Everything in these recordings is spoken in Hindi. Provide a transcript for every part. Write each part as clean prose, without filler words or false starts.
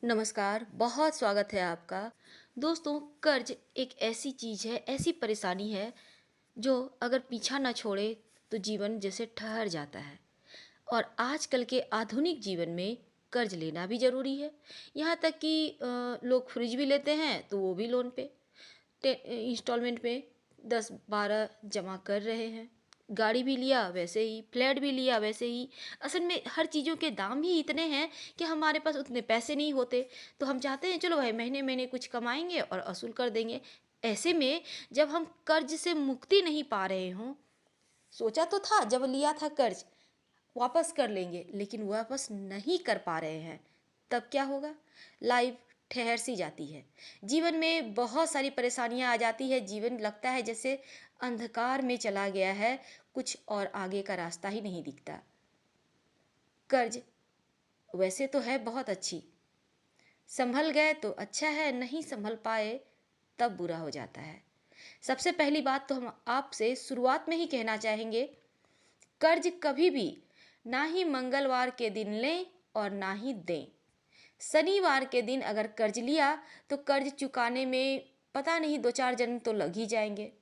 नमस्कार, बहुत स्वागत है आपका। दोस्तों, कर्ज एक ऐसी चीज़ है, ऐसी परेशानी है जो अगर पीछा ना छोड़े तो जीवन जैसे ठहर जाता है। और आजकल के आधुनिक जीवन में कर्ज लेना भी ज़रूरी है। यहाँ तक कि लोग फ्रिज भी लेते हैं तो वो भी लोन पे इंस्टॉलमेंट में 10-12 जमा कर रहे हैं। गाड़ी भी लिया वैसे ही, फ्लैट भी लिया वैसे ही। असल में हर चीज़ों के दाम ही इतने हैं कि हमारे पास उतने पैसे नहीं होते। तो हम चाहते हैं चलो भाई महीने महीने कुछ कमाएंगे और असूल कर देंगे। ऐसे में जब हम कर्ज से मुक्ति नहीं पा रहे हों, सोचा तो था जब लिया था कर्ज वापस कर लेंगे, लेकिन वापस नहीं कर पा रहे हैं, तब क्या होगा? लाइफ ठहर सी जाती है। जीवन में बहुत सारी परेशानियां आ जाती है। जीवन लगता है जैसे अंधकार में चला गया है, कुछ और आगे का रास्ता ही नहीं दिखता। कर्ज वैसे तो है बहुत अच्छी, संभल गए तो अच्छा है, नहीं संभल पाए तब बुरा हो जाता है। सबसे पहली बात तो हम आपसे शुरुआत में ही कहना चाहेंगे, कर्ज कभी भी ना ही मंगलवार के दिन लें और ना ही दें। शनिवार के दिन अगर कर्ज लिया तो कर्ज चुकाने में पता नहीं 2-4 दिन तो लग ही जाएंगे।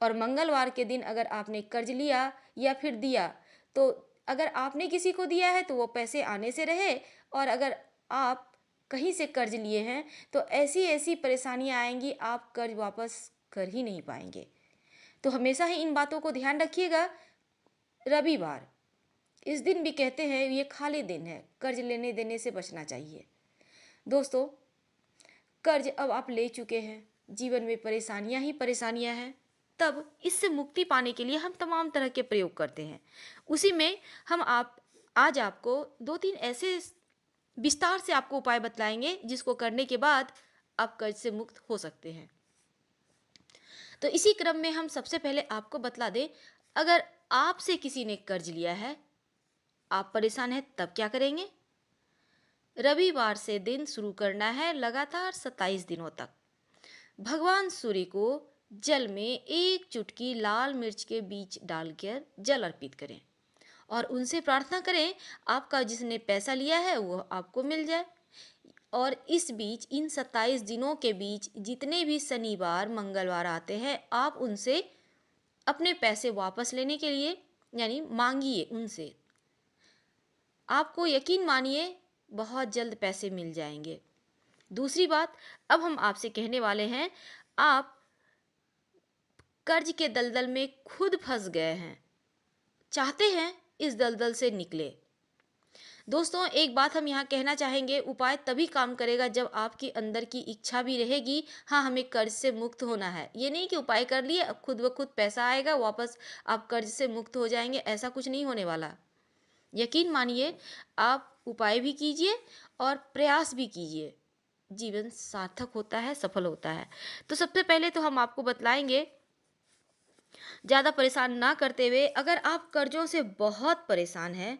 और मंगलवार के दिन अगर आपने कर्ज लिया या फिर दिया, तो अगर आपने किसी को दिया है तो वो पैसे आने से रहे, और अगर आप कहीं से कर्ज लिए हैं तो ऐसी ऐसी परेशानियां आएंगी, आप कर्ज वापस कर ही नहीं पाएंगे। तो हमेशा ही इन बातों को ध्यान रखिएगा। रविवार, इस दिन भी कहते हैं ये खाली दिन है, कर्ज लेने देने से बचना चाहिए। दोस्तों, कर्ज अब आप ले चुके हैं, जीवन में परेशानियां ही परेशानियां हैं, तब इससे मुक्ति पाने के लिए हम तमाम तरह के प्रयोग करते हैं। उसी में हम आप आज आपको 2-3 ऐसे विस्तार से आपको उपाय बतलाएंगे जिसको करने के बाद आप कर्ज से मुक्त हो सकते हैं। तो इसी क्रम में हम सबसे पहले आपको बतला दें, अगर आपसे किसी ने कर्ज लिया है, आप परेशान हैं, तब क्या करेंगे? रविवार से दिन शुरू करना है लगातार 27 दिनों तक। भगवान सूर्य को जल में एक चुटकी लाल मिर्च के बीज डालकर जल अर्पित करें और उनसे प्रार्थना करें आपका जिसने पैसा लिया है वो आपको मिल जाए। और इस बीच इन 27 दिनों के बीच जितने भी शनिवार मंगलवार आते हैं, आप उनसे अपने पैसे वापस लेने के लिए यानी मांगिए उनसे। आपको यकीन मानिए बहुत जल्द पैसे मिल जाएंगे। दूसरी बात, अब हम आपसे कहने वाले हैं, आप कर्ज के दलदल में खुद फंस गए हैं, चाहते हैं इस दलदल से निकले। दोस्तों, एक बात हम यहाँ कहना चाहेंगे, उपाय तभी काम करेगा जब आपके अंदर की इच्छा भी रहेगी, हाँ हमें कर्ज से मुक्त होना है। ये नहीं कि उपाय कर लिए अब खुद ब खुद पैसा आएगा वापस आप कर्ज से मुक्त हो जाएंगे, ऐसा कुछ नहीं होने वाला। यकीन मानिए, आप उपाय भी कीजिए और प्रयास भी कीजिए, जीवन सार्थक होता है, सफल होता है। तो सबसे पहले तो हम आपको बतलाएंगे, ज़्यादा परेशान ना करते हुए, अगर आप कर्जों से बहुत परेशान हैं,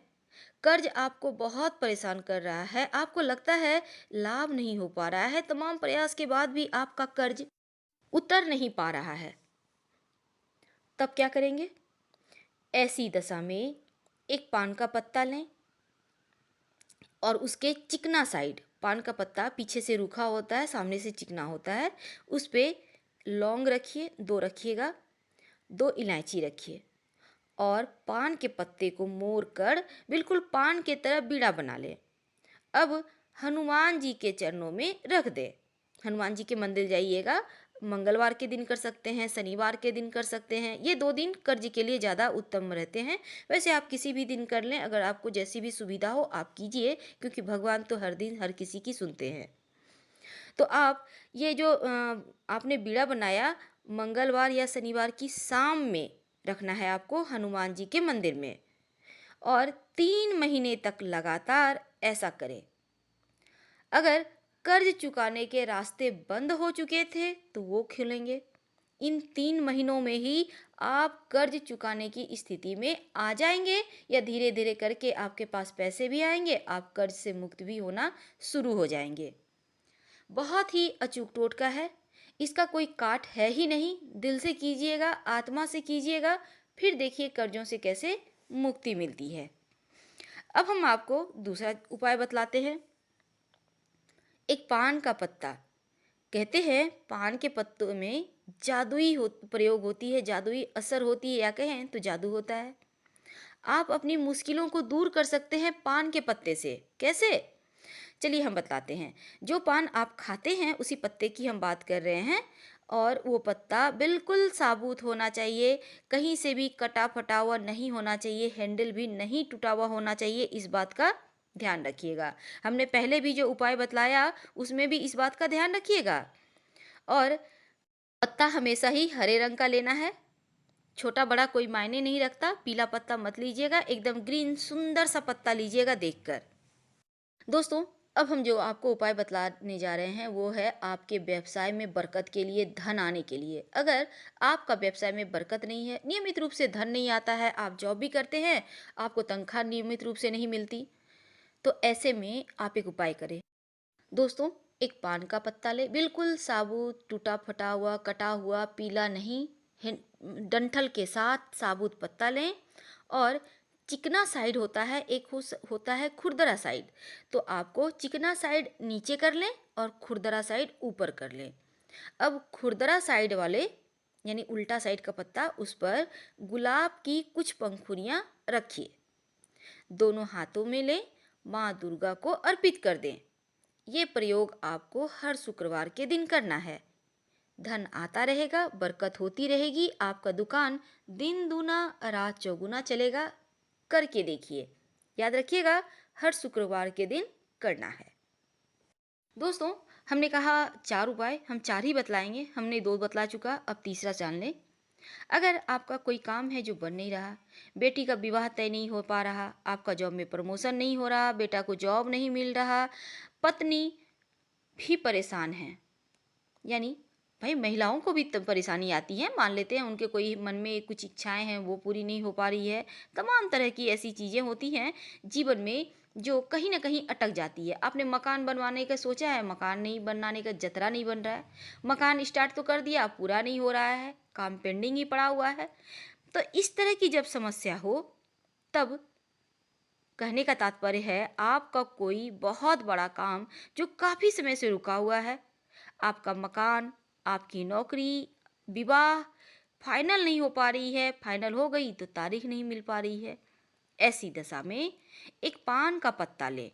कर्ज आपको बहुत परेशान कर रहा है, आपको लगता है लाभ नहीं हो पा रहा है, तमाम प्रयास के बाद भी आपका कर्ज उतर नहीं पा रहा है, तब क्या करेंगे? ऐसी दशा में एक पान का पत्ता लें और उसके चिकना साइड, पान का पत्ता पीछे से रूखा होता है, सामने से चिकना होता है, उस पे लौंग रखिए, 2 रखिएगा, 2 इलायची रखिए और पान के पत्ते को मोड़ कर बिल्कुल पान के तरह बीड़ा बना लें। अब हनुमान जी के चरणों में रख दे। हनुमान जी के मंदिर जाइएगा, मंगलवार के दिन कर सकते हैं, शनिवार के दिन कर सकते हैं, ये 2 दिन कर्ज के लिए ज़्यादा उत्तम रहते हैं। वैसे आप किसी भी दिन कर लें, अगर आपको जैसी भी सुविधा हो आप कीजिए, क्योंकि भगवान तो हर दिन हर किसी की सुनते हैं। तो आप ये जो आपने बीड़ा बनाया, मंगलवार या शनिवार की शाम में रखना है आपको हनुमान जी के मंदिर में, और 3 महीने तक लगातार ऐसा करें। अगर कर्ज चुकाने के रास्ते बंद हो चुके थे तो वो खुलेंगे। इन 3 महीनों में ही आप कर्ज चुकाने की स्थिति में आ जाएंगे, या धीरे धीरे करके आपके पास पैसे भी आएंगे, आप कर्ज से मुक्त भी होना शुरू हो जाएंगे। बहुत ही अचूक टोटका है, इसका कोई काट है ही नहीं। दिल से कीजिएगा, आत्मा से कीजिएगा, फिर देखिए कर्जों से कैसे मुक्ति मिलती है। अब हम आपको दूसरा उपाय बतलाते हैं। एक पान का पत्ता। कहते हैं पान के पत्तों में जादुई प्रयोग होती है, जादुई असर होती है, या कहें तो जादू होता है। आप अपनी मुश्किलों को दूर कर सकते हैं पान के पत्ते से। कैसे? चलिए हम बतलाते हैं। जो पान आप खाते हैं उसी पत्ते की हम बात कर रहे हैं, और वो पत्ता बिल्कुल साबुत होना चाहिए, कहीं से भी कटा फटा हुआ नहीं होना चाहिए, हैंडल भी नहीं टूटा हुआ होना चाहिए। इस बात का ध्यान रखिएगा। हमने पहले भी जो उपाय बतलाया उसमें भी इस बात का ध्यान रखिएगा। और पत्ता हमेशा ही हरे रंग का लेना है, छोटा बड़ा कोई मायने नहीं रखता। पीला पत्ता मत लीजिएगा, एकदम ग्रीन सुंदर सा पत्ता लीजिएगा देखकर। दोस्तों, अब हम जो आपको उपाय बतलाने जा रहे हैं वो है आपके व्यवसाय में बरकत के लिए, धन आने के लिए। अगर आपका व्यवसाय में बरकत नहीं है, नियमित रूप से धन नहीं आता है, आप जॉब भी करते हैं, आपको तनख्वाह नियमित रूप से नहीं मिलती, तो ऐसे में आप एक उपाय करें। दोस्तों, एक पान का पत्ता ले, बिल्कुल साबुत, टूटा फटा हुआ, कटा हुआ, पीला नहीं, डंठल के साथ साबुत पत्ता लें। और चिकना साइड होता है, एक होता है खुरदरा साइड, तो आपको चिकना साइड नीचे कर लें और खुरदरा साइड ऊपर कर लें। अब खुरदरा साइड वाले यानी उल्टा साइड का पत्ता, उस पर गुलाब की कुछ पंखुड़ियाँ रखिए, दोनों हाथों में लें, माँ दुर्गा को अर्पित कर दें। ये प्रयोग आपको हर शुक्रवार के दिन करना है। धन आता रहेगा, बरकत होती रहेगी, आपका दुकान दिन दूना रात चौगुना चलेगा। करके देखिए, याद रखिएगा हर शुक्रवार के दिन करना है। दोस्तों, हमने कहा 4 उपाय, हम 4 ही बतलाएंगे, हमने 2 बतला चुका, अब तीसरा जान लें। अगर आपका कोई काम है जो बन नहीं रहा, बेटी का विवाह तय नहीं हो पा रहा, आपका जॉब में प्रमोशन नहीं हो रहा, बेटा को जॉब नहीं मिल रहा, पत्नी भी परेशान है, यानी भाई महिलाओं को भी परेशानी आती है, मान लेते हैं उनके कोई मन में कुछ इच्छाएं हैं वो पूरी नहीं हो पा रही है, तमाम तरह की ऐसी चीज़ें होती हैं जीवन में जो कहीं ना कहीं अटक जाती है। आपने मकान बनवाने का सोचा है, मकान नहीं बनाने का जतरा नहीं बन रहा है, मकान स्टार्ट तो कर दिया, पूरा नहीं हो रहा है, काम पेंडिंग ही पड़ा हुआ है। तो इस तरह की जब समस्या हो, तब कहने का तात्पर्य है आपका कोई बहुत बड़ा काम जो काफ़ी समय से रुका हुआ है, आपका मकान, आपकी नौकरी, विवाह फाइनल नहीं हो पा रही है, फाइनल हो गई तो तारीख नहीं मिल पा रही है। ऐसी दशा में एक पान का पत्ता ले,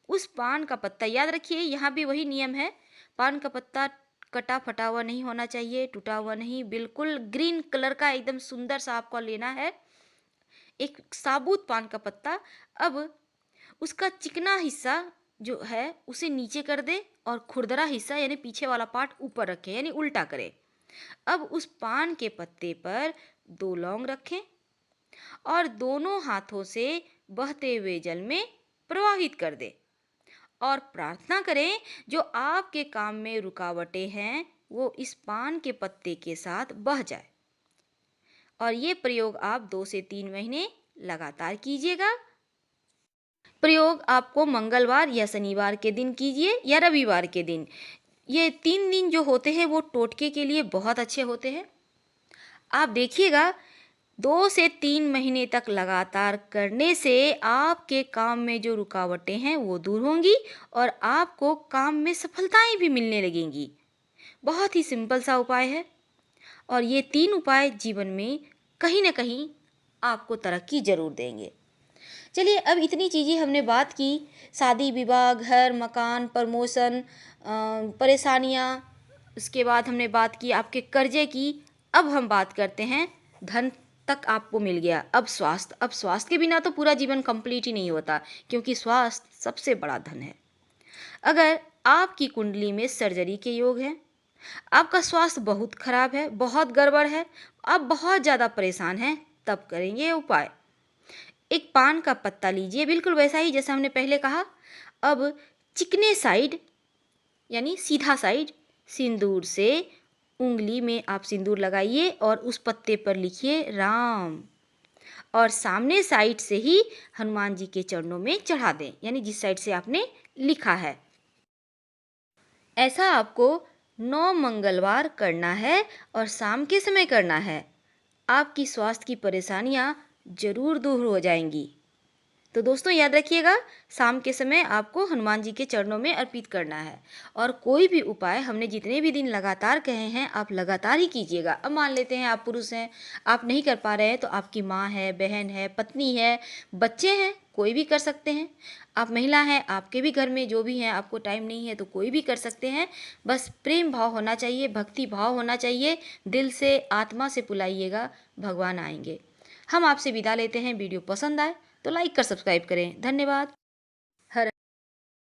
उस पान का पत्ता, याद रखिए यहाँ भी वही नियम है, पान का पत्ता कटा फटा हुआ नहीं होना चाहिए, टूटा हुआ नहीं, बिल्कुल ग्रीन कलर का एकदम सुंदर सा आपको लेना है, एक साबुत पान का पत्ता। अब उसका चिकना हिस्सा जो है उसे नीचे कर दे और खुरदरा हिस्सा यानी पीछे वाला पार्ट ऊपर रखें, यानी उल्टा करें। अब उस पान के पत्ते पर 2 लौंग रखें और दोनों हाथों से बहते हुए जल में प्रवाहित कर दें और प्रार्थना करें जो आपके काम में रुकावटें हैं वो इस पान के पत्ते के साथ बह जाए। और ये प्रयोग आप 2 से 3 महीने लगातार कीजिएगा। प्रयोग आपको मंगलवार या शनिवार के दिन कीजिए या रविवार के दिन। ये 3 दिन जो होते हैं वो टोटके के लिए बहुत अच्छे होते हैं। आप देखिएगा 2 से 3 महीने तक लगातार करने से आपके काम में जो रुकावटें हैं वो दूर होंगी और आपको काम में सफलताएं भी मिलने लगेंगी। बहुत ही सिंपल सा उपाय है और ये 3 उपाय जीवन में कहीं ना कहीं आपको तरक्की जरूर देंगे। चलिए, अब इतनी चीज़ें हमने बात की, शादी विवाह, घर मकान, प्रमोशन, परेशानियाँ, उसके बाद हमने बात की आपके कर्जे की। अब हम बात करते हैं धन तक आपको मिल गया, अब स्वास्थ्य। अब स्वास्थ्य के बिना तो पूरा जीवन कंप्लीट ही नहीं होता, क्योंकि स्वास्थ्य सबसे बड़ा धन है। अगर आपकी कुंडली में सर्जरी के योग हैं, आपका स्वास्थ्य बहुत खराब है, बहुत गड़बड़ है, आप बहुत ज़्यादा परेशान हैं, तब करेंगे उपाय। एक पान का पत्ता लीजिए, बिल्कुल वैसा ही जैसा हमने पहले कहा। अब चिकने साइड यानी सीधा साइड सिंदूर से उंगली में आप सिंदूर लगाइए और उस पत्ते पर लिखिए राम, और सामने साइड से ही हनुमान जी के चरणों में चढ़ा दें, यानी जिस साइड से आपने लिखा है। ऐसा आपको 9 मंगलवार करना है और शाम के समय करना है। आपकी स्वास्थ्य की परेशानियां जरूर दूर हो जाएंगी। तो दोस्तों याद रखिएगा, शाम के समय आपको हनुमान जी के चरणों में अर्पित करना है। और कोई भी उपाय हमने जितने भी दिन लगातार कहे हैं, आप लगातार ही कीजिएगा। अब मान लेते हैं आप पुरुष हैं, आप नहीं कर पा रहे हैं, तो आपकी माँ है, बहन है, पत्नी है, बच्चे हैं, कोई भी कर सकते हैं। आप महिला हैं, आपके भी घर में जो भी हैं, आपको टाइम नहीं है तो कोई भी कर सकते हैं। बस प्रेम भाव होना चाहिए, भक्ति भाव होना चाहिए, दिल से आत्मा से बुलाइएगा, भगवान आएंगे। हम आपसे विदा लेते हैं। वीडियो पसंद आए तो लाइक कर सब्सक्राइब करें। धन्यवाद।